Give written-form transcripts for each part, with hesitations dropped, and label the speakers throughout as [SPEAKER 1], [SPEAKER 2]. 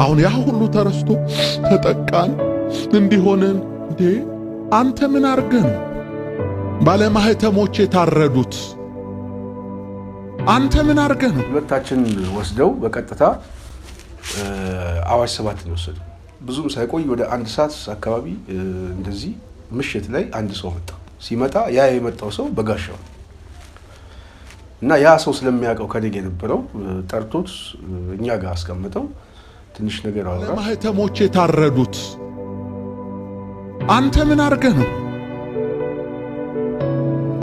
[SPEAKER 1] አሁን ያ ሁሉ ተረስቶ ተጠቃን እንዲሆነን እንዴ አንተ ምን አርገህ ነው ባለማህተሞች የታረዱት? አንተ ምን አርገህ ነው?
[SPEAKER 2] ሁለታችን ወስደው በቀጥታ አዋሽ 7 ነው ወሰዱ። ብዙም ሳይቆይ ወደ 1 ሰዓት አካባቢ እንደዚህ ምሽት ላይ አንድ ሰው መጣ። ሲመጣ ያ የመጣው ሰው በጋሻው እና ያ ሰው ስለሚያውቀው ከደግ የነበረው ጠርቶት እኛ ጋር አስቀምጠው ትንሽ ነገር አወራ።
[SPEAKER 1] ባለማህተሞች የታረዱት አንተ ምን አርገህ ነው?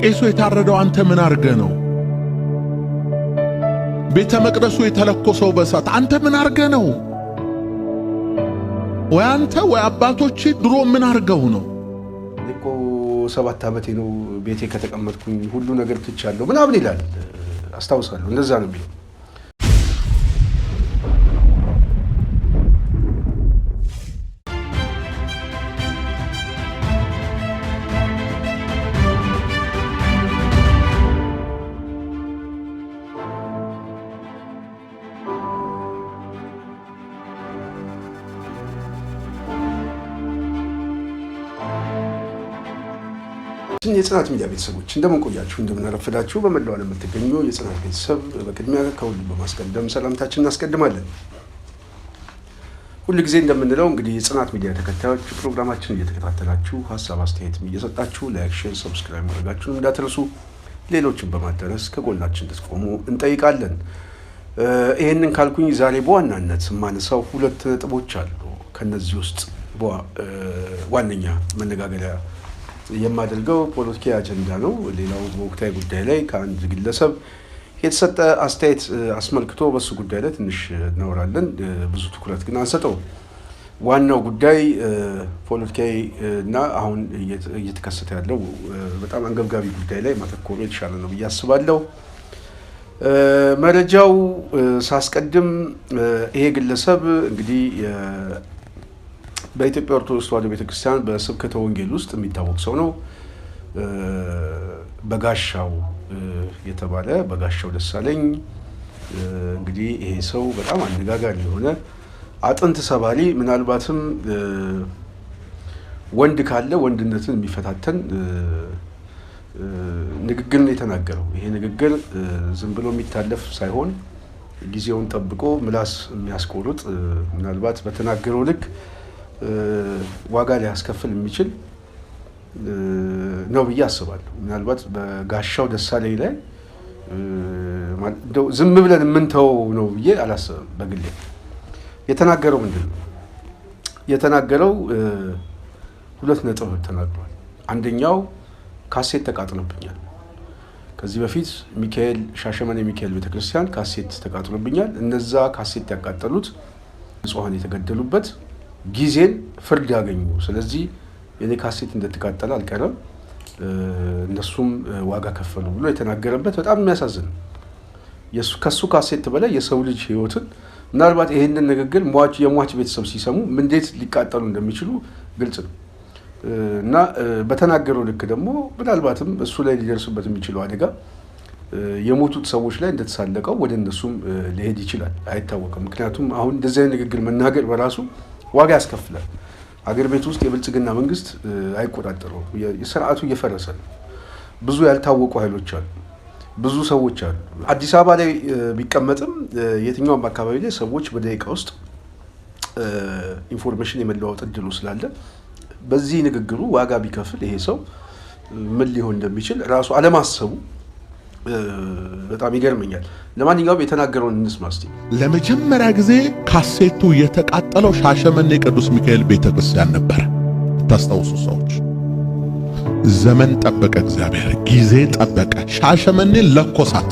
[SPEAKER 1] ቄሱ የታረደው አንተ ምን አርገህ ነው? ቤተ መቅደሱ የተለኮሰው በእሳት አንተ ምን አርገህ ነው? ወይ አንተ ወይ አባቶች ድሮ ምን አርገው ነው?
[SPEAKER 2] እኮ 7 ዓመቴ ነው ቤቴ ከተቀመጥኩኝ ሁሉ ነገር ትቻለሁ ምናምን ይላል። አስታውሳለሁ እንደዛ ነው የሚለው። የጽናት ሚዲያ ቤተሰቦች እንደምን ቆያችሁ? እንደምን አረፈዳችሁ? በመላው ዓለም የምትገኙ የጽናት ቤተሰብ በቅድሚያ ከሁሉ በማስቀደም ሰላምታችንን እናስቀድማለን። ሁሉ ጊዜ እንደምንለው እንግዲህ የጽናት ሚዲያ ተከታዮች ፕሮግራማችንን እየተከታተላችሁ ሀሳብ አስተያየትም እየሰጣችሁ ላይክ፣ ሼር፣ ሰብስክራይብ ማድረጋችሁን እንዳትረሱ ሌሎችን በማዳረስ ከጎናችን እንድትቆሙ እንጠይቃለን። ይሄንን ካልኩኝ ዛሬ በዋናነት የማነሳው 2 ነጥቦች አሉ። ከነዚህ ውስጥ ዋነኛ መነጋገሪያ የማደርገው ፖለቲካዊ አጀንዳ ነው። ሌላው በወቅታዊ ጉዳይ ላይ ከአንድ ግለሰብ የተሰጠ አስተያየት አስመልክቶ በሱ ጉዳይ ላይ ትንሽ እናወራለን። ብዙ ትኩረት ግን አንሰጠው። ዋናው ጉዳይ ፖለቲካዊ እና አሁን እየተከሰተ ያለው በጣም አንገብጋቢ ጉዳይ ላይ ማተኮሩ የተሻለ ነው ብዬ አስባለሁ። መረጃው ሳስቀድም ይሄ ግለሰብ እንግዲህ በኢትዮጵያ ኦርቶዶክስ ተዋሕዶ ቤተክርስቲያን በስብከተ ወንጌል ውስጥ የሚታወቅ ሰው ነው። በጋሻው የተባለ በጋሻው ደሳለኝ እንግዲህ ይሄ ሰው በጣም አነጋጋሪ የሆነ አጥንት ሰባሪ፣ ምናልባትም ወንድ ካለ ወንድነትን የሚፈታተን ንግግር ነው የተናገረው። ይሄ ንግግር ዝም ብሎ የሚታለፍ ሳይሆን ጊዜውን ጠብቆ ምላስ የሚያስቆርጥ ምናልባት በተናገረው ልክ ዋጋ ሊያስከፍል የሚችል ነው ብዬ አስባለሁ። ምናልባት በጋሻው ደሳለኝ ላይ ዝም ብለን የምንተው ነው ብዬ አላስብም። በግሌ የተናገረው ምንድን ነው የተናገረው? 2 ነጥብ ተናግሯል። አንደኛው ካሴት ተቃጥሎብኛል። ከዚህ በፊት ሻሸመኔ ሚካኤል ቤተክርስቲያን ካሴት ተቃጥሎብኛል። እነዛ ካሴት ያቃጠሉት ንጹሃን የተገደሉበት ጊዜን ፍርድ ያገኙ። ስለዚህ የኔ ካሴት እንደተቃጠለ አልቀረም፣ እነሱም ዋጋ ከፈሉ ብሎ የተናገረበት በጣም የሚያሳዝን ከሱ ካሴት በላይ የሰው ልጅ ህይወትን ምናልባት ይሄንን ንግግር የሟች ቤተሰብ ሲሰሙ እንዴት ሊቃጠሉ እንደሚችሉ ግልጽ ነው እና በተናገረው ልክ ደግሞ ምናልባትም እሱ ላይ ሊደርስበት የሚችለው አደጋ የሞቱት ሰዎች ላይ እንደተሳለቀው ወደ እነሱም ሊሄድ ይችላል፣ አይታወቅም። ምክንያቱም አሁን እንደዚህ አይነት ንግግር መናገር በራሱ ዋጋ ያስከፍላል። አገር ቤት ውስጥ የብልጽግና መንግስት አይቆጣጠረው፣ ስርዓቱ እየፈረሰ ነው። ብዙ ያልታወቁ ኃይሎች አሉ፣ ብዙ ሰዎች አሉ። አዲስ አበባ ላይ ቢቀመጥም የትኛውም አካባቢ ላይ ሰዎች በደቂቃ ውስጥ ኢንፎርሜሽን የመለዋወጥ እድሉ ስላለ በዚህ ንግግሩ ዋጋ ቢከፍል ይሄ ሰው ምን ሊሆን እንደሚችል ራሱ አለማሰቡ በጣም ይገርመኛል። ለማንኛውም የተናገረውን እንስማ እስቲ።
[SPEAKER 1] ለመጀመሪያ ጊዜ ካሴቱ የተቃጠለው ሻሸመኔ ቅዱስ ሚካኤል ቤተክርስቲያን ነበር። ታስታውሱ ሰዎች፣ ዘመን ጠበቀ፣ እግዚአብሔር ጊዜ ጠበቀ፣ ሻሸመኔ ለኮሳት።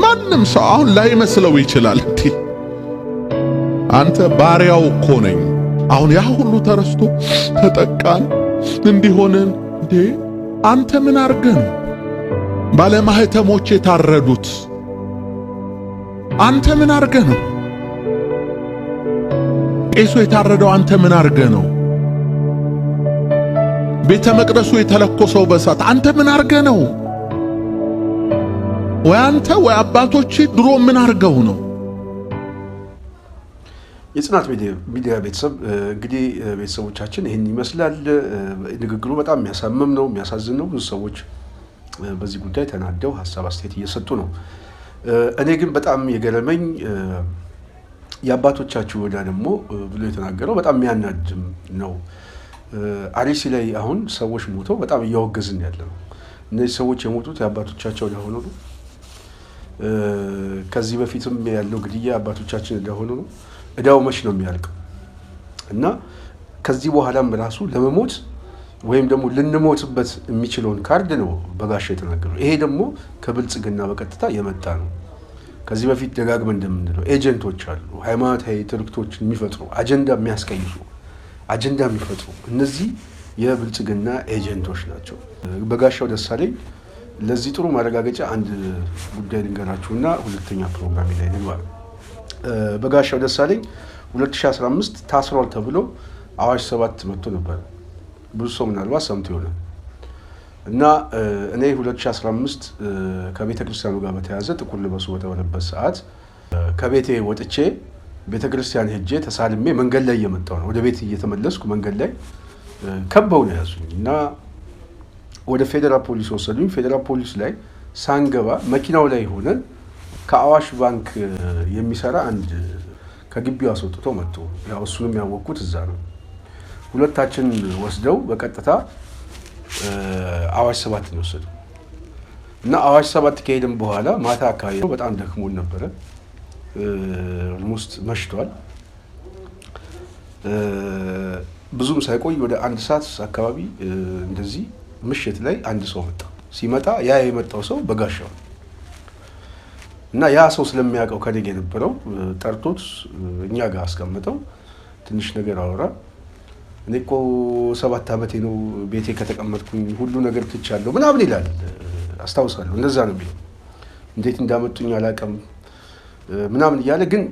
[SPEAKER 1] ማንም ሰው አሁን ላይመስለው ይችላል። አንተ ባሪያው እኮ ነኝ፣ አሁን ያ ሁሉ ተረስቶ ተጠቃን እንዲሆነን እንዴ አንተ ምን አርገህ ነው ባለማህተሞች የታረዱት? አንተ ምን አርገህ ነው? ቄሱ የታረደው አንተ ምን አርገህ ነው? ቤተ መቅደሱ የተለኮሰው በእሳት አንተ ምን አርገህ ነው? ወይ አንተ ወይ አባቶች ድሮ ምን አርገው ነው?
[SPEAKER 2] የጽናት ሚዲያ ቤተሰብ እንግዲህ ቤተሰቦቻችን ይህን ይመስላል። ንግግሩ በጣም የሚያሳምም ነው፣ የሚያሳዝን ነው። ብዙ ሰዎች በዚህ ጉዳይ ተናደው ሀሳብ አስተያየት እየሰጡ ነው። እኔ ግን በጣም የገረመኝ የአባቶቻችሁ ወዳ ደግሞ ብሎ የተናገረው በጣም የሚያናድም ነው። አርሲ ላይ አሁን ሰዎች ሞተው በጣም እያወገዝን ያለ ነው። እነዚህ ሰዎች የሞቱት የአባቶቻቸው ወዳ ሆኖ ነው። ከዚህ በፊትም ያለው ግድያ አባቶቻችን ወዳ ሆኖ ነው። እዳው መች ነው የሚያልቀው? እና ከዚህ በኋላም ራሱ ለመሞት ወይም ደግሞ ልንሞትበት የሚችለውን ካርድ ነው በጋሻው የተናገረው። ይሄ ደግሞ ከብልጽግና በቀጥታ የመጣ ነው። ከዚህ በፊት ደጋግመን እንደምንለው ኤጀንቶች አሉ፣ ሃይማኖታዊ ትርክቶችን የሚፈጥሩ አጀንዳ የሚያስቀይሱ አጀንዳ የሚፈጥሩ እነዚህ የብልጽግና ኤጀንቶች ናቸው። በጋሻው ደሳለኝ ለዚህ ጥሩ ማረጋገጫ አንድ ጉዳይ ልንገራችሁና ሁለተኛ ፕሮግራም ላይ ልግባ። በጋሻው ደሳለኝ 2015 ታስሯል ተብሎ አዋጅ 7 መጥቶ ነበር። ብዙ ሰው ምናልባት ሰምቶ ይሆናል። እና እኔ 2015 ከቤተ ክርስቲያኑ ጋር በተያያዘ ጥቁር ልበሱ በተባለበት ሰዓት ከቤቴ ወጥቼ ቤተ ክርስቲያን ሄጄ ተሳልሜ መንገድ ላይ እየመጣሁ ነው። ወደ ቤት እየተመለስኩ መንገድ ላይ ከበው ነው ያዙኝ እና ወደ ፌዴራል ፖሊስ ወሰዱኝ። ፌዴራል ፖሊስ ላይ ሳንገባ መኪናው ላይ ሆነን ከአዋሽ ባንክ የሚሰራ አንድ ከግቢው አስወጥቶ መጥቶ ያው እሱንም ያወቅኩት እዛ ነው። ሁለታችን ወስደው በቀጥታ አዋሽ 7 ነው ወሰዱ እና አዋሽ 7 ከሄድን በኋላ ማታ አካባቢ በጣም ደክሞን ነበረ። ኦልሞስት መሽቷል። ብዙም ሳይቆይ ወደ 1 ሰዓት አካባቢ እንደዚህ ምሽት ላይ አንድ ሰው መጣ። ሲመጣ ያ የመጣው ሰው በጋሻው እና ያ ሰው ስለሚያውቀው ከደግ የነበረው ጠርቶት እኛ ጋር አስቀምጠው ትንሽ ነገር አወራ። እኔ እኮ 7 ዓመቴ ነው ቤቴ ከተቀመጥኩኝ ሁሉ ነገር ትቻለሁ ምናምን ይላል። አስታውሳለሁ እንደዛ ነው የሚለው። እንዴት እንዳመጡኝ አላውቅም ምናምን እያለ ግን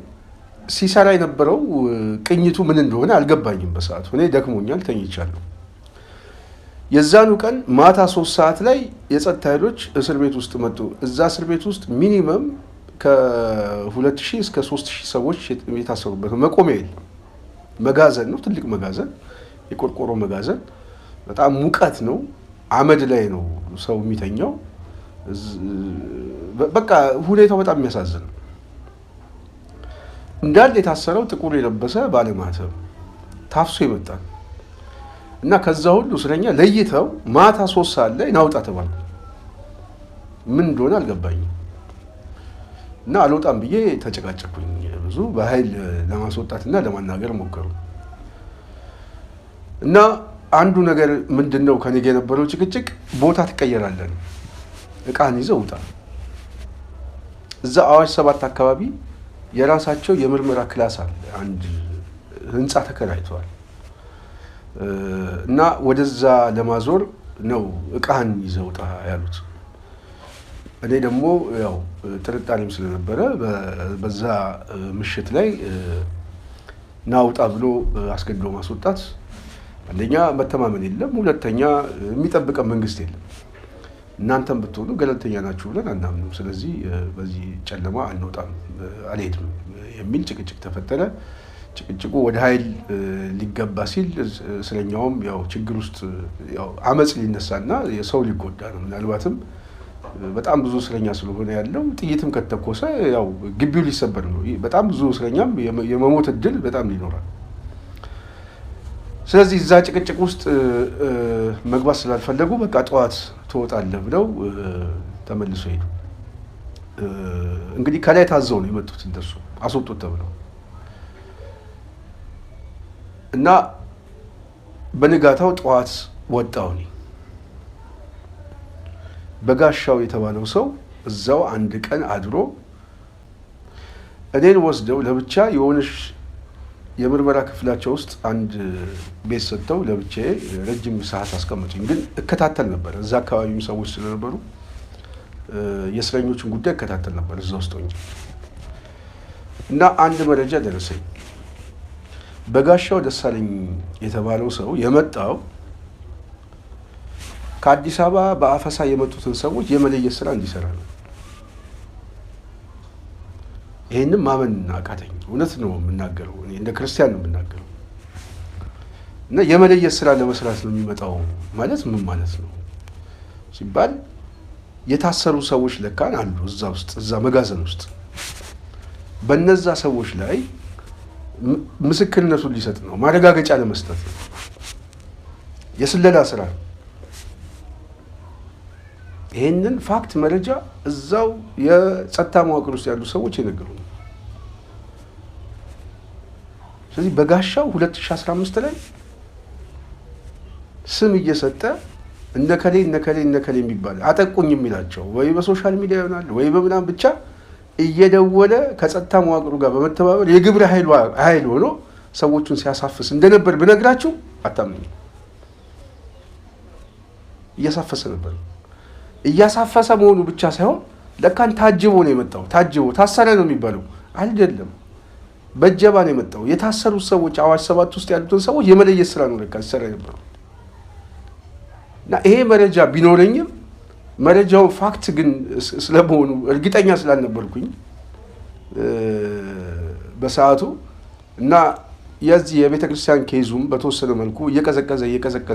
[SPEAKER 2] ሲሰራ የነበረው ቅኝቱ ምን እንደሆነ አልገባኝም በሰዓቱ። እኔ ደክሞኛል ተኝቻለሁ። የዛኑ ቀን ማታ 3 ሰዓት ላይ የጸጥታ ኃይሎች እስር ቤት ውስጥ መጡ። እዛ እስር ቤት ውስጥ ሚኒመም ከ2000 እስከ 3000 ሰዎች የታሰሩበት መቆሚያ የለም። መጋዘን ነው፣ ትልቅ መጋዘን፣ የቆርቆሮ መጋዘን። በጣም ሙቀት ነው፣ አመድ ላይ ነው ሰው የሚተኛው። በቃ ሁኔታው በጣም የሚያሳዝን ነው። እንዳለ የታሰረው ጥቁር የለበሰ ባለማተብ ታፍሶ ይመጣል እና ከዛ ሁሉ እስረኛ ለይተው ማታ 3 ሰዓት ላይ ናውጣ ተባልኩ። ምን እንደሆነ አልገባኝም እና አልወጣም ብዬ ተጨቃጨኩኝ። ብዙ በኃይል ለማስወጣትና ለማናገር ሞከሩ እና አንዱ ነገር ምንድነው ከኔ ጋር የነበረው ጭቅጭቅ፣ ቦታ ትቀየራለህ፣ እቃን ይዘህ ውጣ። እዛ አዋሽ 7 አካባቢ የራሳቸው የምርመራ ክላስ አለ፣ አንድ ህንፃ ተከራይተዋል እና ወደዛ ለማዞር ነው እቃህን ይዘህ ውጣ ያሉት። እኔ ደግሞ ያው ጥርጣሬም ስለነበረ በዛ ምሽት ላይ ናውጣ ብሎ አስገድዶ ማስወጣት፣ አንደኛ መተማመን የለም፣ ሁለተኛ የሚጠብቀን መንግስት የለም። እናንተም ብትሆኑ ገለልተኛ ናችሁ ብለን አናምንም፣ ስለዚህ በዚህ ጨለማ አንወጣም፣ አልሄድም የሚል ጭቅጭቅ ተፈጠረ። ጭቅጭቁ ወደ ኃይል ሊገባ ሲል እስረኛውም ያው ችግር ውስጥ ያው አመጽ ሊነሳና የሰው ሊጎዳ ነው። ምናልባትም በጣም ብዙ እስረኛ ስለሆነ ያለው ጥይትም ከተኮሰ ያው ግቢው ሊሰበር ነው። በጣም ብዙ እስረኛም የመሞት እድል በጣም ይኖራል። ስለዚህ እዛ ጭቅጭቅ ውስጥ መግባት ስላልፈለጉ በቃ ጠዋት ትወጣለህ ብለው ተመልሶ ሄዱ። እንግዲህ ከላይ ታዘው ነው የመጡት እንደሱ አስወጡት ተብለው እና በንጋታው ጠዋት ወጣው። በጋሻው የተባለው ሰው እዛው አንድ ቀን አድሮ እኔን ወስደው ለብቻ የሆነሽ የምርመራ ክፍላቸው ውስጥ አንድ ቤት ሰጥተው ለብቻዬ ረጅም ሰዓት አስቀምጡኝ። ግን እከታተል ነበር፣ እዛ አካባቢም ሰዎች ስለነበሩ የእስረኞችን ጉዳይ እከታተል ነበር እዛ ውስጥ ሆኜ እና አንድ መረጃ ደረሰኝ። በጋሻው ደሳለኝ የተባለው ሰው የመጣው ከአዲስ አበባ በአፈሳ የመጡትን ሰዎች የመለየት ስራ እንዲሰራ ነው። ይሄንን ማመን አቃተኝ። እውነት ነው የምናገረው፣ እኔ እንደ ክርስቲያን ነው የምናገረው። እና የመለየት ስራ ለመስራት ነው የሚመጣው ማለት ምን ማለት ነው ሲባል የታሰሩ ሰዎች ለካን አሉ እዛ ውስጥ እዛ መጋዘን ውስጥ በነዛ ሰዎች ላይ ምስክርነቱን ሊሰጥ ነው፣ ማረጋገጫ ለመስጠት ነው። የስለላ ስራ ነው። ይሄንን ፋክት መረጃ እዛው የጸጥታ መዋቅር ውስጥ ያሉ ሰዎች የነገሩ ነው። ስለዚህ በጋሻው 2015 ላይ ስም እየሰጠ እነከሌ የሚባል አጠቁኝ የሚላቸው ወይ በሶሻል ሚዲያ ይሆናል ወይ በምናም ብቻ እየደወለ ከጸጥታ መዋቅሩ ጋር በመተባበር የግብረ ኃይል ሆኖ ሰዎቹን ሲያሳፍስ እንደነበር ብነግራችሁ አታምኑ። እያሳፈሰ ነበር። እያሳፈሰ መሆኑ ብቻ ሳይሆን ለካን ታጅቦ ነው የመጣው። ታሰረ ነው የሚባለው አይደለም፣ በጀባ ነው የመጣው። የታሰሩት ሰዎች አዋሽ 7 ውስጥ ያሉትን ሰዎች የመለየት ስራ ነው ለካ ሲሰራ የነበረው። እና ይሄ መረጃ ቢኖረኝም መረጃው ፋክት ግን ስለመሆኑ እርግጠኛ ስላልነበርኩኝ በሰዓቱ እና የዚህ የቤተ ክርስቲያን ኬዙም በተወሰነ መልኩ እየቀዘቀዘ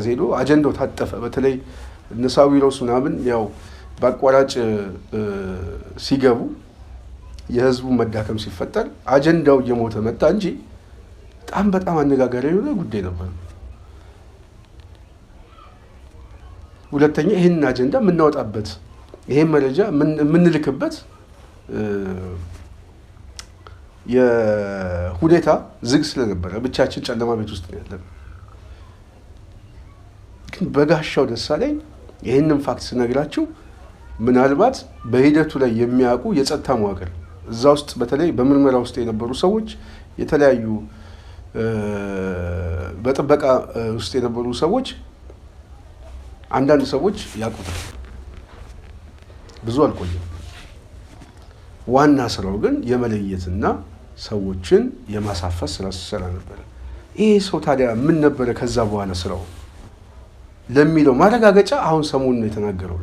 [SPEAKER 2] ሄዶ አጀንዳው ታጠፈ። በተለይ ነሳዊሮስ ምናምን ያው በአቋራጭ ሲገቡ የህዝቡ መዳከም ሲፈጠር አጀንዳው እየሞተ መጣ እንጂ በጣም አነጋጋሪ የሆነ ጉዳይ ነበር። ሁለተኛ ይህንን አጀንዳ የምናወጣበት ይሄን መረጃ የምንልክበት የሁኔታ ዝግ ስለነበረ ብቻችን ጨለማ ቤት ውስጥ ነው ያለን። ግን በጋሻው ደሳለኝ ይህንን ፋክት ስነግራችሁ ምናልባት በሂደቱ ላይ የሚያውቁ የጸጥታ መዋቅር እዛ ውስጥ በተለይ በምርመራ ውስጥ የነበሩ ሰዎች የተለያዩ በጥበቃ ውስጥ የነበሩ ሰዎች አንዳንድ ሰዎች ያውቁታል። ብዙ አልቆየም። ዋና ስራው ግን የመለየትና ሰዎችን የማሳፈስ ስራ ሲሰራ ነበር። ይሄ ሰው ታዲያ ምን ነበረ ከዛ በኋላ ስራው ለሚለው ማረጋገጫ አሁን ሰሞኑን ነው የተናገረው።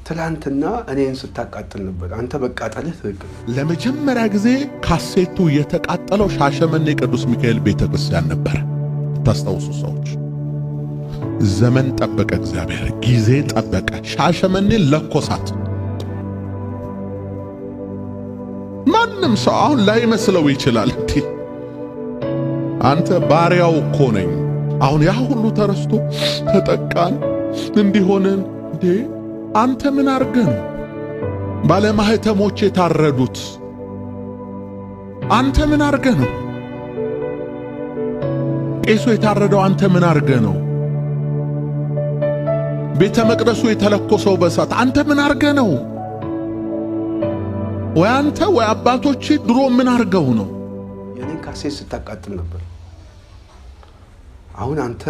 [SPEAKER 2] ትላንትና እኔን ስታቃጥል ነበር፣ አንተ መቃጠልህ ትክክል።
[SPEAKER 1] ለመጀመሪያ ጊዜ ካሴቱ የተቃጠለው ሻሸመኔ ቅዱስ ሚካኤል ቤተክርስቲያን ነበር። ታስታውሱ ሰዎች፣ ዘመን ጠበቀ፣ እግዚአብሔር ጊዜ ጠበቀ። ሻሸመኔ ለኮሳት። ማንም ሰው አሁን ላይመስለው ይችላል። አንተ ባሪያው እኮ ነኝ። አሁን ያ ሁሉ ተረስቶ ተጠቃን እንዲሆንን እንዴ አንተ ምን አርገህ ነው ባለማህተሞች የታረዱት? አንተ ምን አርገህ ነው ቄሱ የታረደው? አንተ ምን አርገህ ነው ቤተ መቅደሱ የተለኮሰው በሳት? አንተ ምን አርገህ ነው? ወይ አንተ ወይ አባቶች ድሮ ምን አርገው ነው?
[SPEAKER 2] የኔን ካሴት ስታቃጥል ነበር። አሁን አንተ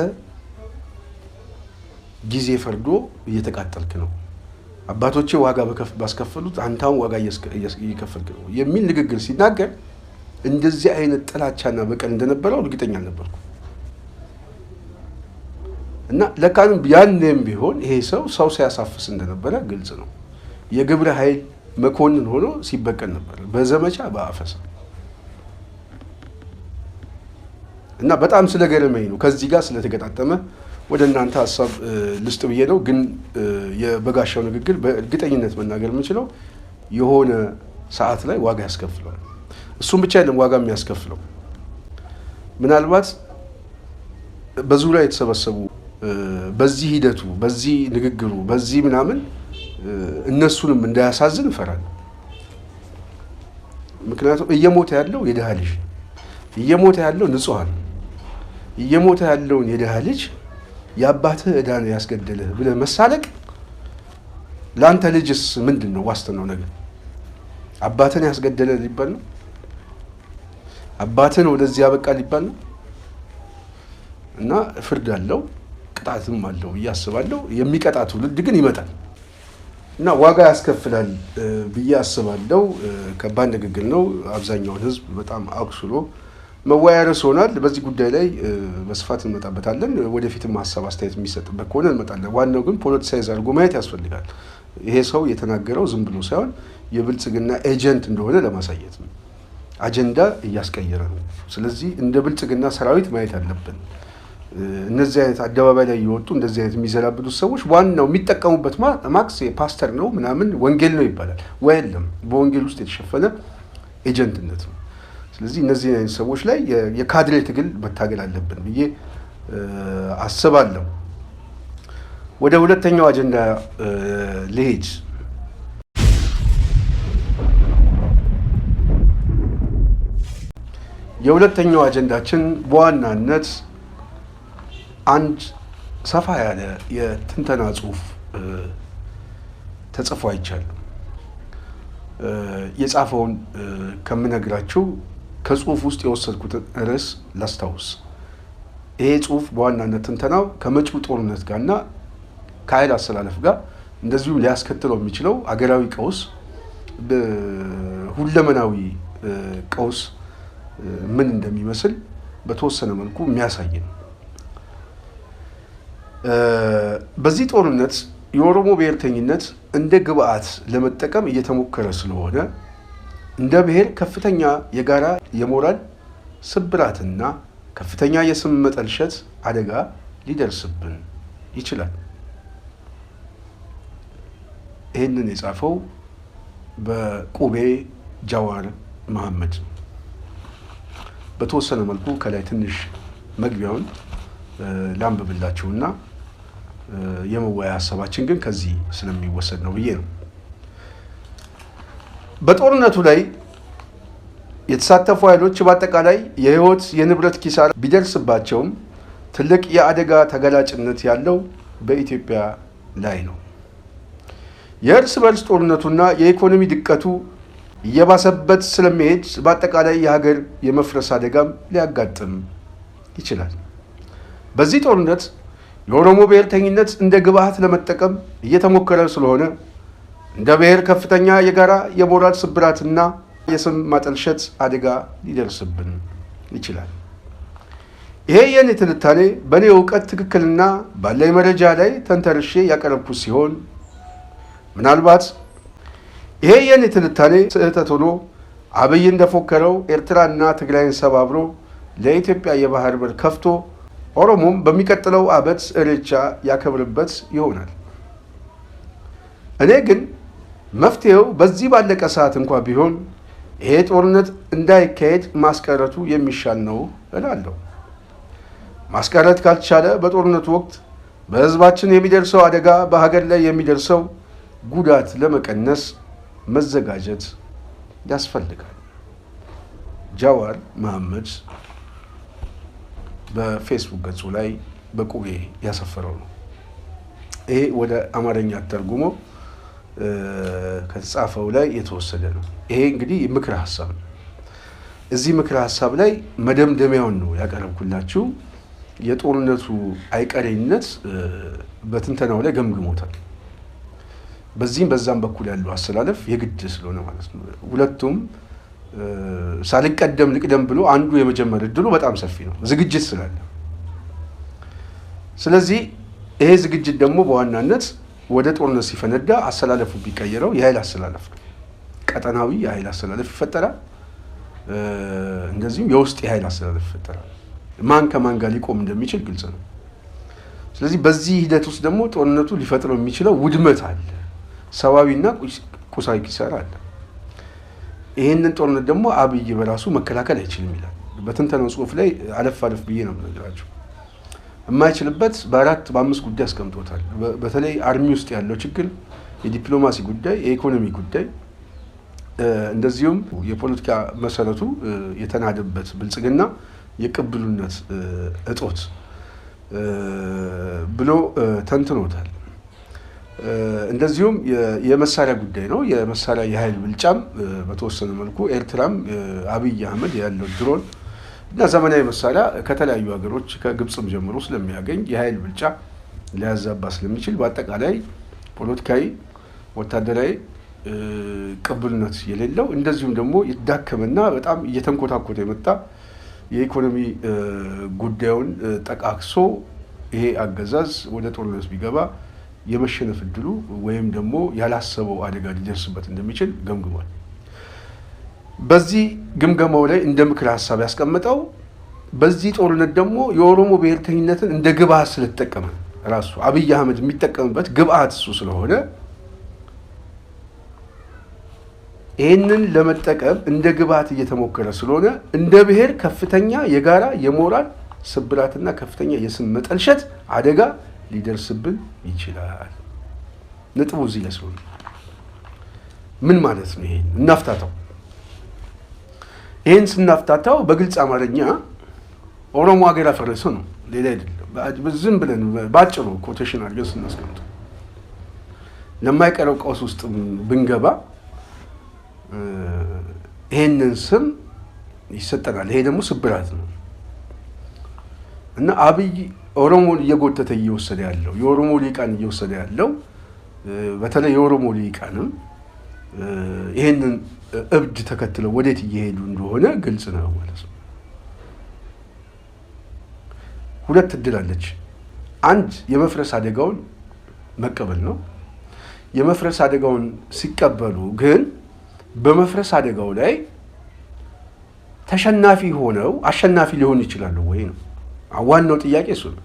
[SPEAKER 2] ጊዜ ፈርዶ እየተቃጠልክ ነው። አባቶቼ ዋጋ ባስከፈሉት አንተ አሁን ዋጋ እየከፈልክ ነው የሚል ንግግር ሲናገር እንደዚህ አይነት ጥላቻና በቀል እንደነበረው እርግጠኛ አልነበርኩ። እና ለካንም ያንንም ቢሆን ይሄ ሰው ሲያሳፍስ እንደነበረ ግልጽ ነው። የግብረ ኃይል መኮንን ሆኖ ሲበቀል ነበር በዘመቻ በአፈሳ። እና በጣም ስለገረመኝ ነው ከዚህ ጋር ስለተገጣጠመ ወደ እናንተ ሐሳብ ልስጥ ብዬ ነው። ግን የበጋሻው ንግግር በእርግጠኝነት መናገር የምችለው የሆነ ሰዓት ላይ ዋጋ ያስከፍላል። እሱም ብቻ አይደለም ዋጋ የሚያስከፍለው ምናልባት በዙሪያ የተሰበሰቡ በዚህ ሂደቱ በዚህ ንግግሩ በዚህ ምናምን እነሱንም እንዳያሳዝን እፈራለሁ። ምክንያቱም እየሞተ ያለው የድሃ ልጅ እየሞተ ያለው ንጹሃን እየሞተ ያለውን የድሃ ልጅ የአባትህ ዕዳ ነው ያስገደለህ ብለህ መሳለቅ ለአንተ ልጅስ ምንድን ነው ዋስትናው? ነገር አባትን ያስገደለ ሊባል ነው? አባትን ወደዚህ ያበቃ ሊባል ነው? እና ፍርድ አለው ቅጣትም አለው ብዬ አስባለሁ። የሚቀጣ ትውልድ ግን ይመጣል እና ዋጋ ያስከፍላል ብዬ አስባለሁ። ከባድ ንግግር ነው። አብዛኛውን ሕዝብ በጣም አቁስሎ መወያያ ርዕስ ሆኗል። በዚህ ጉዳይ ላይ በስፋት እንመጣበታለን። ወደፊትም ሀሳብ አስተያየት የሚሰጥበት ከሆነ እንመጣለን። ዋናው ግን ፖለቲሳይዝ አድርጎ ማየት ያስፈልጋል። ይሄ ሰው የተናገረው ዝም ብሎ ሳይሆን የብልጽግና ኤጀንት እንደሆነ ለማሳየት ነው። አጀንዳ እያስቀየረ ነው። ስለዚህ እንደ ብልጽግና ሰራዊት ማየት አለብን። እነዚህ አይነት አደባባይ ላይ የወጡ እንደዚህ አይነት የሚዘላብዱት ሰዎች ዋናው የሚጠቀሙበት ማክስ ፓስተር ነው ምናምን ወንጌል ነው ይባላል። ወይም በወንጌል ውስጥ የተሸፈነ ኤጀንትነት ነው። ስለዚህ እነዚህ አይነት ሰዎች ላይ የካድሬ ትግል መታገል አለብን ብዬ አስባለሁ። ወደ ሁለተኛው አጀንዳ ልሄድ። የሁለተኛው አጀንዳችን በዋናነት አንድ ሰፋ ያለ የትንተና ጽሁፍ ተጽፎ አይቻለሁ። የጻፈውን ከምነግራችሁ ከጽሁፍ ውስጥ የወሰድኩትን ርዕስ ላስታውስ። ይሄ ጽሁፍ በዋናነት ትንተናው ከመጪው ጦርነት ጋርና ከኃይል አሰላለፍ ጋር እንደዚሁ ሊያስከትለው የሚችለው አገራዊ ቀውስ፣ ሁለመናዊ ቀውስ ምን እንደሚመስል በተወሰነ መልኩ የሚያሳይ ነው። በዚህ ጦርነት የኦሮሞ ብሔርተኝነት እንደ ግብአት ለመጠቀም እየተሞከረ ስለሆነ እንደ ብሔር ከፍተኛ የጋራ የሞራል ስብራትና ከፍተኛ የስም መጠልሸት አደጋ ሊደርስብን ይችላል። ይህንን የጻፈው በቁቤ ጃዋር መሐመድ። በተወሰነ መልኩ ከላይ ትንሽ መግቢያውን ላንብብላችሁና የመወያያ ሀሳባችን ግን ከዚህ ስለሚወሰድ ነው ብዬ ነው። በጦርነቱ ላይ የተሳተፉ ኃይሎች በአጠቃላይ የህይወት የንብረት ኪሳራ ቢደርስባቸውም ትልቅ የአደጋ ተጋላጭነት ያለው በኢትዮጵያ ላይ ነው። የእርስ በርስ ጦርነቱና የኢኮኖሚ ድቀቱ እየባሰበት ስለሚሄድ በአጠቃላይ የሀገር የመፍረስ አደጋም ሊያጋጥም ይችላል። በዚህ ጦርነት የኦሮሞ ብሔርተኝነት እንደ ግብአት ለመጠቀም እየተሞከረ ስለሆነ እንደ ብሔር ከፍተኛ የጋራ የሞራል ስብራትና የስም ማጠልሸት አደጋ ሊደርስብን ይችላል። ይሄ የኔ ትንታኔ በእኔ እውቀት ትክክልና ባለኝ መረጃ ላይ ተንተርሼ ያቀረብኩት ሲሆን ምናልባት ይሄ የኔ ትንታኔ ስህተት ሆኖ አብይ እንደፎከረው ኤርትራና ትግራይን ሰባብሮ ለኢትዮጵያ የባህር በር ከፍቶ ኦሮሞም በሚቀጥለው ዓመት ኢሬቻ ያከብርበት ይሆናል። እኔ ግን መፍትሄው በዚህ ባለቀ ሰዓት እንኳ ቢሆን ይሄ ጦርነት እንዳይካሄድ ማስቀረቱ የሚሻል ነው እላለሁ። ማስቀረት ካልቻለ በጦርነቱ ወቅት በህዝባችን የሚደርሰው አደጋ፣ በሀገር ላይ የሚደርሰው ጉዳት ለመቀነስ መዘጋጀት ያስፈልጋል። ጃዋር መሐመድ በፌስቡክ ገጹ ላይ በቁቤ ያሰፈረው ነው። ይሄ ወደ አማርኛ ተርጉሞ ከተጻፈው ላይ የተወሰደ ነው። ይሄ እንግዲህ ምክረ ሀሳብ ነው። እዚህ ምክረ ሀሳብ ላይ መደምደሚያውን ነው ያቀረብኩላችሁ። የጦርነቱ አይቀሬነት በትንተናው ላይ ገምግሞታል። በዚህም በዛም በኩል ያለው አሰላለፍ የግድ ስለሆነ ማለት ነው። ሁለቱም ሳልቀደም ልቅደም ብሎ አንዱ የመጀመር እድሉ በጣም ሰፊ ነው፣ ዝግጅት ስላለ። ስለዚህ ይሄ ዝግጅት ደግሞ በዋናነት ወደ ጦርነት ሲፈነዳ አሰላለፉ ቢቀየረው የኃይል አሰላለፍ ነው። ቀጠናዊ የኃይል አሰላለፍ ይፈጠራል። እንደዚሁም የውስጥ የኃይል አሰላለፍ ይፈጠራል። ማን ከማን ጋር ሊቆም እንደሚችል ግልጽ ነው። ስለዚህ በዚህ ሂደት ውስጥ ደግሞ ጦርነቱ ሊፈጥረው የሚችለው ውድመት አለ፣ ሰዋዊና ቁሳዊ ኪሳራ አለ። ይህንን ጦርነት ደግሞ አብይ በራሱ መከላከል አይችልም ይላል። በትንተናው ጽሁፍ ላይ አለፍ አለፍ ብዬ ነው የምነግራቸው። የማይችልበት በአራት በአምስት ጉዳይ አስቀምጦታል። በተለይ አርሚ ውስጥ ያለው ችግር፣ የዲፕሎማሲ ጉዳይ፣ የኢኮኖሚ ጉዳይ፣ እንደዚሁም የፖለቲካ መሰረቱ የተናደበት ብልጽግና የቅብሉነት እጦት ብሎ ተንትኖታል። እንደዚሁም የመሳሪያ ጉዳይ ነው። የመሳሪያ የኃይል ብልጫም በተወሰነ መልኩ ኤርትራም አብይ አህመድ ያለው ድሮን እና ዘመናዊ መሳሪያ ከተለያዩ ሀገሮች ከግብፅም ጀምሮ ስለሚያገኝ የኃይል ብልጫ ሊያዛባ ስለሚችል በአጠቃላይ ፖለቲካዊ፣ ወታደራዊ ቅብልነት የሌለው እንደዚሁም ደግሞ የተዳከመና በጣም እየተንኮታኮተ የመጣ የኢኮኖሚ ጉዳዩን ጠቃቅሶ ይሄ አገዛዝ ወደ ጦርነት ቢገባ የመሸነፍ እድሉ ወይም ደግሞ ያላሰበው አደጋ ሊደርስበት እንደሚችል ገምግሟል። በዚህ ግምገማው ላይ እንደ ምክር ሀሳብ ያስቀመጠው በዚህ ጦርነት ደግሞ የኦሮሞ ብሔርተኝነትን እንደ ግብአት ስለተጠቀመ ራሱ አብይ አህመድ የሚጠቀምበት ግብአት እሱ ስለሆነ ይህንን ለመጠቀም እንደ ግብአት እየተሞከረ ስለሆነ እንደ ብሔር ከፍተኛ የጋራ የሞራል ስብራትና ከፍተኛ የስም መጠልሸት አደጋ ሊደርስብን ይችላል። ነጥቡ እዚህ ላይ ስለሆነ ምን ማለት ነው? ይሄን እናፍታታው። ይሄን ስናፍታታው በግልጽ አማርኛ ኦሮሞ ሀገር አፈረሰ ነው፣ ሌላ አይደለም። ዝም ብለን ባጭሩ ኮቴሽን አድርገን ስናስቀምጠው ለማይቀረው ቀውስ ውስጥ ብንገባ ይሄንን ስም ይሰጠናል። ይሄ ደግሞ ስብራት ነው እና አብይ ኦሮሞን እየጎተተ እየወሰደ ያለው የኦሮሞ ሊቃን እየወሰደ ያለው በተለይ የኦሮሞ ሊቃንም ይሄንን እብድ ተከትለው ወዴት እየሄዱ እንደሆነ ግልጽ ነው ማለት ነው። ሁለት እድል አለች። አንድ የመፍረስ አደጋውን መቀበል ነው። የመፍረስ አደጋውን ሲቀበሉ ግን በመፍረስ አደጋው ላይ ተሸናፊ ሆነው አሸናፊ ሊሆኑ ይችላሉ ወይ ነው ዋናው ጥያቄ እሱ ነው።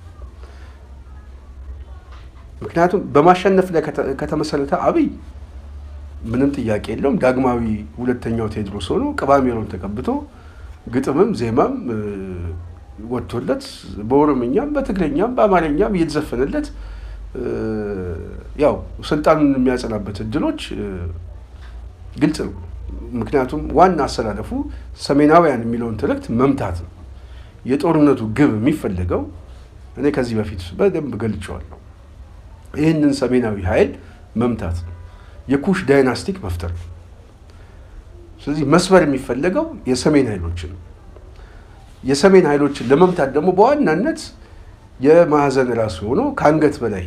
[SPEAKER 2] ምክንያቱም በማሸነፍ ላይ ከተመሰረተ አብይ ምንም ጥያቄ የለውም። ዳግማዊ ሁለተኛው ቴዎድሮስ ሆኖ ቅባሜሮን ተቀብቶ ግጥምም ዜማም ወጥቶለት በኦሮምኛም በትግረኛም በአማርኛም እየተዘፈነለት ያው ስልጣኑን የሚያጸናበት እድሎች ግልጽ ነው። ምክንያቱም ዋና አሰላለፉ ሰሜናውያን የሚለውን ትርክት መምታት ነው። የጦርነቱ ግብ የሚፈለገው እኔ ከዚህ በፊት በደንብ ገልጬዋለሁ። ይህንን ሰሜናዊ ኃይል መምታት ነው። የኩሽ ዳይናስቲክ መፍጠር ነው። ስለዚህ መስበር የሚፈለገው የሰሜን ኃይሎችን ነው። የሰሜን ኃይሎችን ለመምታት ደግሞ በዋናነት የማዕዘን ራሱ ሆኖ ከአንገት በላይ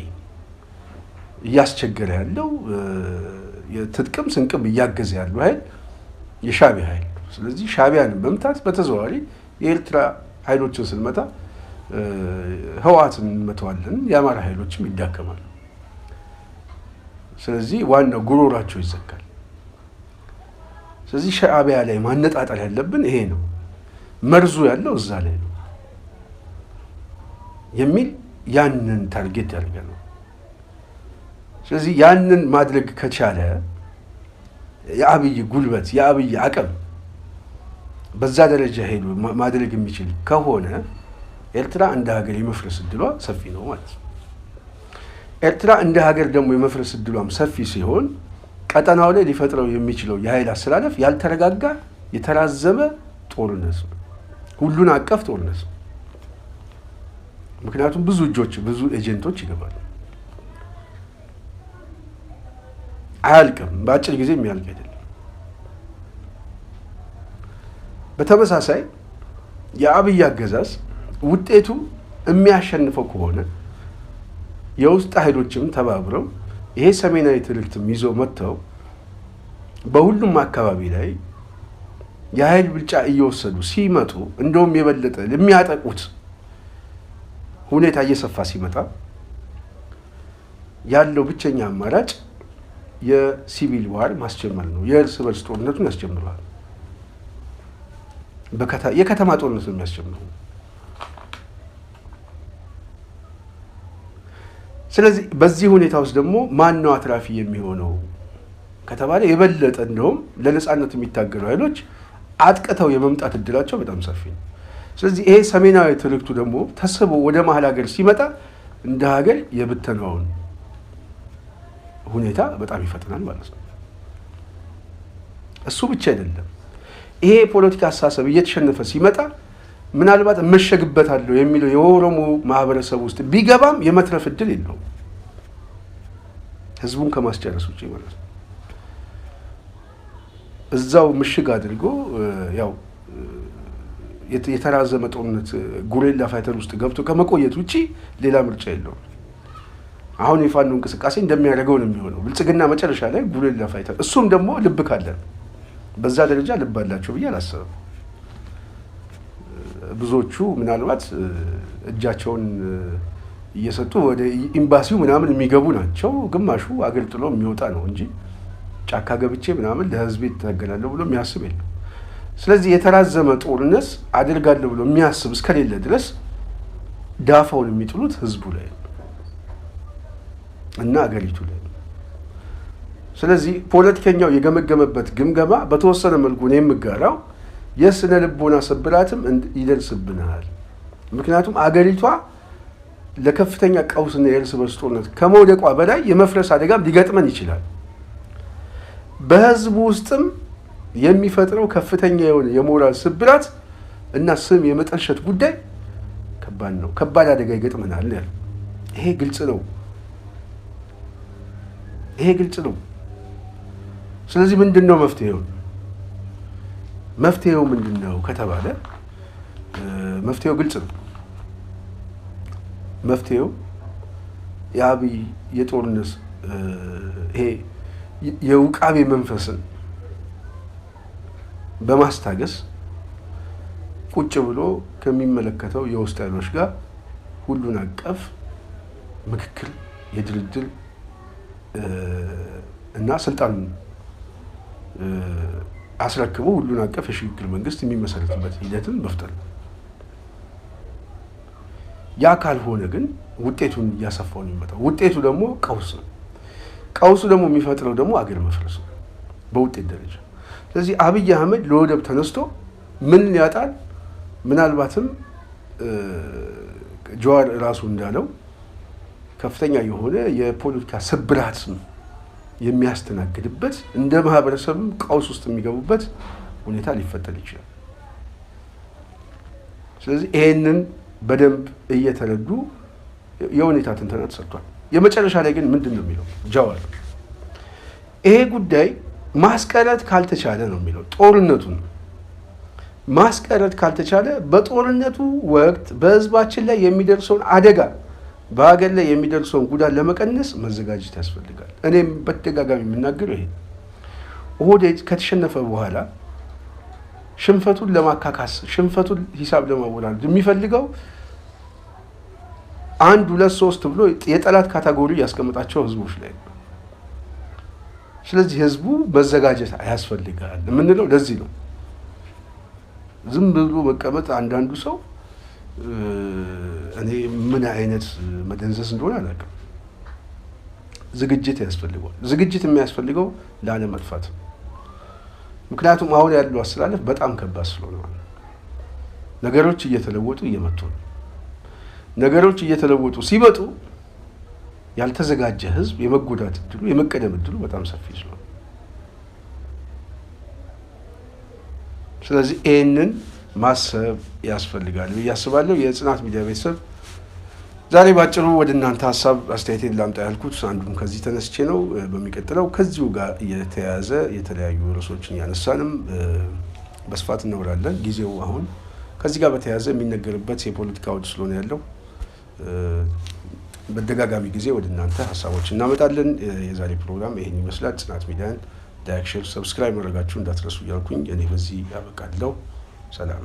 [SPEAKER 2] እያስቸገረ ያለው የትጥቅም ስንቅም እያገዘ ያለው ኃይል የሻዕቢያ ኃይል። ስለዚህ ሻዕቢያን መምታት በተዘዋዋሪ የኤርትራ ኃይሎችን ስንመታ ህወሓትን እንመተዋለን፣ የአማራ ኃይሎችም ይዳከማሉ። ስለዚህ ዋናው ጉሮራቸው ይዘጋል። ስለዚህ ሻዕቢያ ላይ ማነጣጠር ያለብን ይሄ ነው፣ መርዙ ያለው እዛ ላይ ነው የሚል ያንን ታርጌት ያደርገ ነው። ስለዚህ ያንን ማድረግ ከቻለ የአብይ ጉልበት የአብይ አቅም በዛ ደረጃ ሄዶ ማድረግ የሚችል ከሆነ ኤርትራ እንደ ሀገር የመፍረስ እድሏ ሰፊ ነው ማለት ነው። ኤርትራ እንደ ሀገር ደግሞ የመፍረስ እድሏም ሰፊ ሲሆን ቀጠናው ላይ ሊፈጥረው የሚችለው የኃይል አሰላለፍ ያልተረጋጋ የተራዘመ ጦርነት ነው፣ ሁሉን አቀፍ ጦርነት ነው። ምክንያቱም ብዙ እጆች ብዙ ኤጀንቶች ይገባሉ። አያልቅም፣ በአጭር ጊዜ የሚያልቅ አይደለም። በተመሳሳይ የአብይ አገዛዝ ውጤቱ የሚያሸንፈው ከሆነ የውስጥ ኃይሎችም ተባብረው ይሄ ሰሜናዊ ትርክትም ይዞ መጥተው በሁሉም አካባቢ ላይ የኃይል ብልጫ እየወሰዱ ሲመጡ እንደውም የበለጠ የሚያጠቁት ሁኔታ እየሰፋ ሲመጣ ያለው ብቸኛ አማራጭ የሲቪል ዋር ማስጀመር ነው። የእርስ በርስ ጦርነቱን ያስጀምረዋል። የከተማ ጦርነት ነው የሚያስጀምረው። ስለዚህ በዚህ ሁኔታ ውስጥ ደግሞ ማን ነው አትራፊ የሚሆነው ከተባለ የበለጠ እንደውም ለነጻነት የሚታገሉ ኃይሎች አጥቅተው የመምጣት እድላቸው በጣም ሰፊ ነው። ስለዚህ ይሄ ሰሜናዊ ትርክቱ ደግሞ ተስቦ ወደ መሀል ሀገር ሲመጣ እንደ ሀገር የብተናውን ሁኔታ በጣም ይፈጥናል ማለት ነው። እሱ ብቻ አይደለም። ይሄ የፖለቲካ አስተሳሰብ እየተሸነፈ ሲመጣ ምናልባት እመሸግበታለሁ የሚለው የኦሮሞ ማህበረሰብ ውስጥ ቢገባም የመትረፍ እድል የለውም፣ ህዝቡን ከማስጨረስ ውጭ ማለት ነው። እዛው ምሽግ አድርጎ ያው የተራዘመ ጦርነት ጉሬላ ፋይተር ውስጥ ገብቶ ከመቆየት ውጭ ሌላ ምርጫ የለውም። አሁን የፋኖ እንቅስቃሴ እንደሚያደርገው ነው የሚሆነው። ብልጽግና መጨረሻ ላይ ጉሬላ ፋይተር፣ እሱም ደግሞ ልብ ካለ በዛ ደረጃ ልብ አላቸው ብዬ አላስብም። ብዙዎቹ ምናልባት እጃቸውን እየሰጡ ወደ ኤምባሲው ምናምን የሚገቡ ናቸው። ግማሹ አገር ጥሎ የሚወጣ ነው እንጂ ጫካ ገብቼ ምናምን ለህዝቤ እታገላለሁ ብሎ የሚያስብ የለም። ስለዚህ የተራዘመ ጦርነት አደርጋለሁ ብሎ የሚያስብ እስከሌለ ድረስ ዳፋውን የሚጥሉት ህዝቡ ላይ እና አገሪቱ ላይ። ስለዚህ ፖለቲከኛው የገመገመበት ግምገማ በተወሰነ መልኩ ነው የምጋራው። የስነ ልቦና ስብራትም ይደርስብናል። ምክንያቱም አገሪቷ ለከፍተኛ ቀውስና የእርስ በርስ ጦርነት ከመውደቋ በላይ የመፍረስ አደጋም ሊገጥመን ይችላል። በህዝቡ ውስጥም የሚፈጥረው ከፍተኛ የሆነ የሞራል ስብራት እና ስም የመጠልሸት ጉዳይ ከባድ ነው። ከባድ አደጋ ይገጥመናል ያለው ይሄ ግልጽ ነው። ይሄ ግልጽ ነው። ስለዚህ ምንድነው መፍትሄው? መፍትሄው ምንድነው ከተባለ መፍትሄው ግልጽ ነው። መፍትሄው የአብይ የጦርነት ይሄ የውቃቤ መንፈስን በማስታገስ ቁጭ ብሎ ከሚመለከተው የውስጥ ኃይሎች ጋር ሁሉን አቀፍ ምክክር፣ የድርድር እና ስልጣኑን አስረክቦ ሁሉን አቀፍ የሽግግር መንግስት የሚመሰረትበት ሂደትን መፍጠር ነው። ያ ካልሆነ ግን ውጤቱን እያሰፋው ነው የሚመጣው። ውጤቱ ደግሞ ቀውስ ነው። ቀውሱ ደግሞ የሚፈጥረው ደግሞ አገር መፍረስ ነው በውጤት ደረጃ። ስለዚህ አብይ አህመድ ለወደብ ተነስቶ ምን ያጣል? ምናልባትም ጀዋር ራሱ እንዳለው ከፍተኛ የሆነ የፖለቲካ ስብራት የሚያስተናግድበት እንደ ማህበረሰብም ቀውስ ውስጥ የሚገቡበት ሁኔታ ሊፈጠር ይችላል። ስለዚህ ይሄንን በደንብ እየተረዱ የሁኔታ ትንተና ተሰጥቷል። የመጨረሻ ላይ ግን ምንድን ነው የሚለው ጀዋር ይሄ ጉዳይ ማስቀረት ካልተቻለ ነው የሚለው ጦርነቱን ማስቀረት ካልተቻለ በጦርነቱ ወቅት በህዝባችን ላይ የሚደርሰውን አደጋ በሀገር ላይ የሚደርሰውን ጉዳት ለመቀነስ መዘጋጀት ያስፈልጋል። እኔም በተደጋጋሚ የምናገረው ይሄ ኦህዴድ ከተሸነፈ በኋላ ሽንፈቱን ለማካካስ ሽንፈቱን ሂሳብ ለማወራረድ የሚፈልገው 1 2 3 ብሎ የጠላት ካታጎሪ ያስቀምጣቸው ህዝቦች ላይ ነው። ስለዚህ ህዝቡ መዘጋጀት ያስፈልጋል የምንለው ለዚህ ነው። ዝም ብሎ መቀመጥ አንዳንዱ ሰው እኔ ምን አይነት መደንዘዝ እንደሆነ አላውቅም። ዝግጅት ያስፈልጋል። ዝግጅት የሚያስፈልገው ላለመጥፋት። ምክንያቱም አሁን ያለው አስተላለፍ በጣም ከባድ ስለሆነ ነገሮች እየተለወጡ እየመጡ ነው። ነገሮች እየተለወጡ ሲመጡ ያልተዘጋጀ ህዝብ የመጎዳት እድሉ የመቀደም እድሉ በጣም ሰፊ ስለሆነ ስለዚህ ይህንን ማሰብ ያስፈልጋል ብዬ አስባለሁ። የጽናት ሚዲያ ቤተሰብ ዛሬ ባጭሩ ወደ እናንተ ሀሳብ አስተያየቴን ላምጣ ያልኩት አንዱም ከዚህ ተነስቼ ነው። በሚቀጥለው ከዚሁ ጋር የተያያዘ የተለያዩ ርዕሶችን ያነሳንም በስፋት እናወራለን። ጊዜው አሁን ከዚህ ጋር በተያያዘ የሚነገርበት የፖለቲካ አውድ ስለሆነ ያለው በደጋጋሚ ጊዜ ወደ እናንተ ሀሳቦች እናመጣለን። የዛሬ ፕሮግራም ይሄን ይመስላል። ጽናት ሚዲያን ላይክ፣ ሼር፣ ሰብስክራይብ ማድረጋችሁ እንዳትረሱ እያልኩኝ እኔ በዚህ ያበቃለሁ። ሰላም።